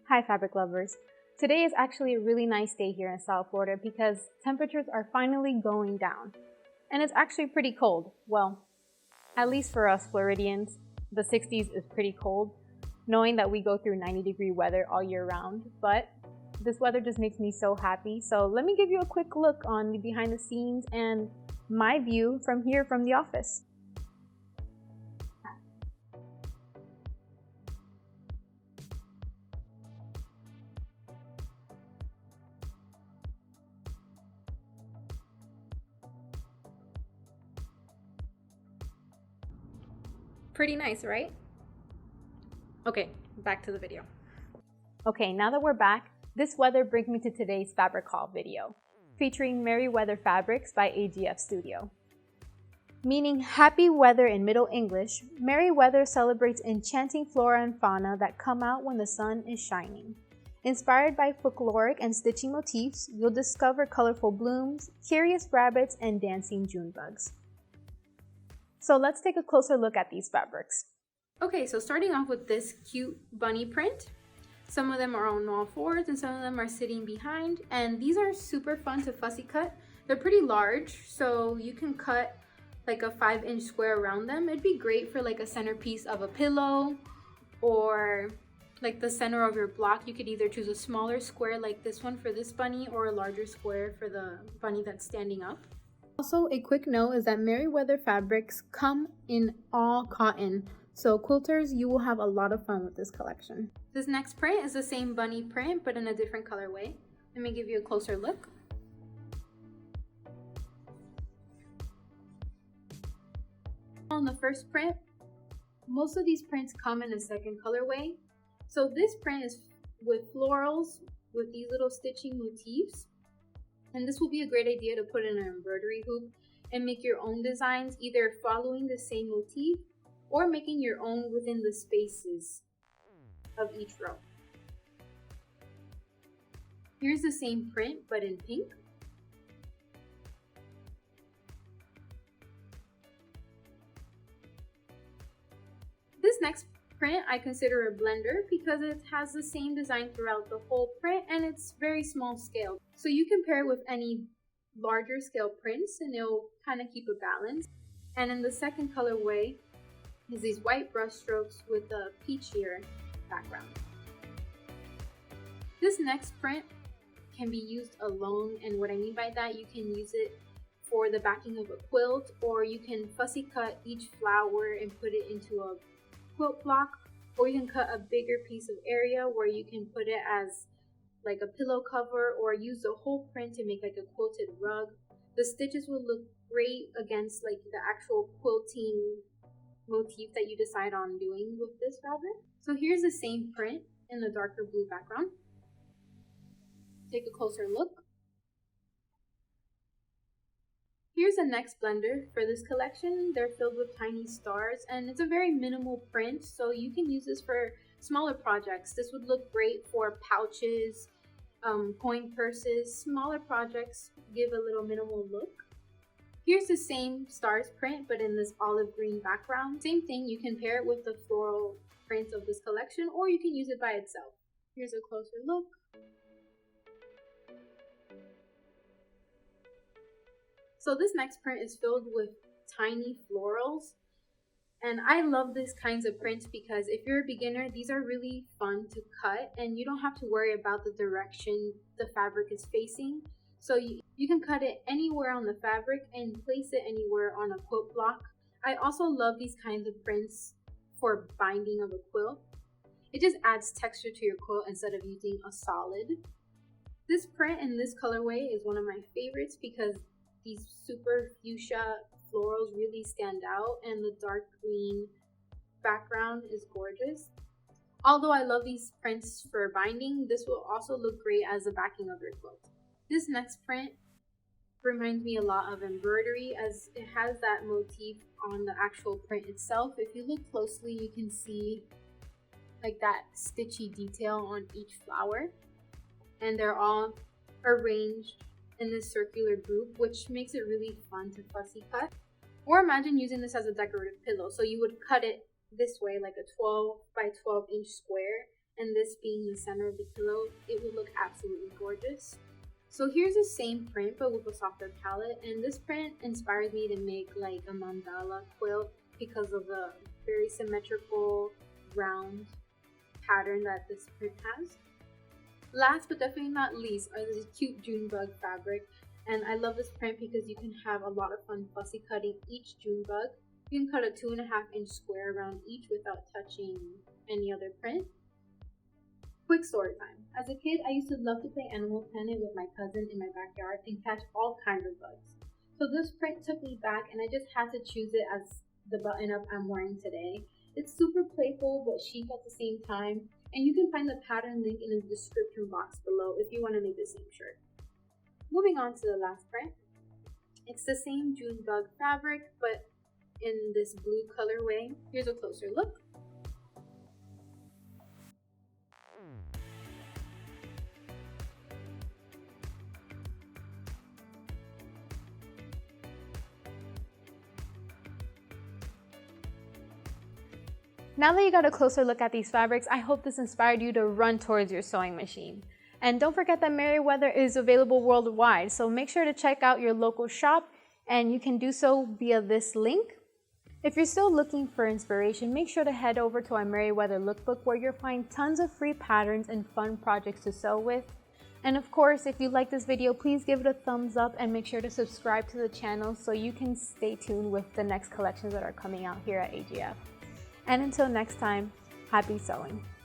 Hi fabric lovers. Today is actually a really nice day here in South Florida because temperatures are finally going down. And it's actually pretty cold. Well, at least for us Floridians, the 60s is pretty cold, knowing that we go through 90-degree weather all year round. But this weather just makes me so happy. So let me give you a quick look on the behind the scenes and my view from here from the office. Pretty nice, right? Okay, back to the video. Okay, now that we're back, this weather brings me to today's fabric haul video, featuring Meriwether fabrics by AGF Studio. Meaning happy weather in Middle English, Meriwether celebrates enchanting flora and fauna that come out when the sun is shining. Inspired by folkloric and stitching motifs, you'll discover colorful blooms, curious rabbits, and dancing Junebugs. So let's take a closer look at these fabrics. Okay, so starting off with this cute bunny print. Some of them are on all fours and some of them are sitting behind. And these are super fun to fussy cut. They're pretty large, so you can cut like a 5-inch square around them. It'd be great for like a centerpiece of a pillow or like the center of your block. You could either choose a smaller square like this one for this bunny or a larger square for the bunny that's standing up. Also, a quick note is that Meriwether fabrics come in all cotton, so quilters, you will have a lot of fun with this collection. This next print is the same bunny print, but in a different colorway. Let me give you a closer look. On the first print, most of these prints come in a second colorway. So this print is with florals with these little stitching motifs. And this will be a great idea to put in an embroidery hoop and make your own designs, either following the same motif or making your own within the spaces of each row. Here's the same print but in pink. This next print I consider a blender because it has the same design throughout the whole print and it's very small scale. So you can pair it with any larger scale prints and it'll kind of keep a balance. And in the second colorway is these white brush strokes with a peachier background. This next print can be used alone, and what I mean by that, you can use it for the backing of a quilt, or you can fussy cut each flower and put it into a quilt block, or you can cut a bigger piece of area where you can put it as like a pillow cover or use the whole print to make like a quilted rug. The stitches will look great against like the actual quilting motif that you decide on doing with this fabric. So here's the same print in the darker blue background. Take a closer look. Here's the next blender for this collection. They're filled with tiny stars and it's a very minimal print, so you can use this for smaller projects. This would look great for pouches, coin purses. Smaller projects give a little minimal look. Here's the same stars print but in this olive green background. Same thing, you can pair it with the floral prints of this collection or you can use it by itself. Here's a closer look. So this next print is filled with tiny florals. And I love these kinds of prints because if you're a beginner, these are really fun to cut and you don't have to worry about the direction the fabric is facing. So you can cut it anywhere on the fabric and place it anywhere on a quilt block. I also love these kinds of prints for binding of a quilt. It just adds texture to your quilt instead of using a solid. This print in this colorway is one of my favorites because these super fuchsia florals really stand out and the dark green background is gorgeous. Although I love these prints for binding, this will also look great as the backing of your quilt. This next print reminds me a lot of embroidery as it has that motif on the actual print itself. If you look closely, you can see like that stitchy detail on each flower, and they're all arranged in this circular group, which makes it really fun to fussy cut. Or imagine using this as a decorative pillow. So you would cut it this way, like a 12 by 12 inch square, and this being the center of the pillow, it would look absolutely gorgeous. So here's the same print but with a softer palette, and this print inspired me to make like a mandala quilt because of the very symmetrical round pattern that this print has. Last but definitely not least are this cute Junebug fabric, and I love this print because you can have a lot of fun fussy cutting each Junebug. You can cut a 2.5-inch square around each without touching any other print. Quick story time. As a kid, I used to love to play Animal Planet with my cousin in my backyard and catch all kinds of bugs. So this print took me back, and I just had to choose it as the button-up I'm wearing today. It's super playful but chic at the same time, and you can find the pattern link in the description box below if you want to make the same shirt. Moving on to the last print. It's the same Junebug fabric but in this blue colorway. Here's a closer look. Now that you got a closer look at these fabrics, I hope this inspired you to run towards your sewing machine. And don't forget that Meriwether is available worldwide, so make sure to check out your local shop, and you can do so via this link. If you're still looking for inspiration, make sure to head over to our Meriwether lookbook where you'll find tons of free patterns and fun projects to sew with. And of course, if you like this video, please give it a thumbs up and make sure to subscribe to the channel so you can stay tuned with the next collections that are coming out here at AGF. And until next time, happy sewing!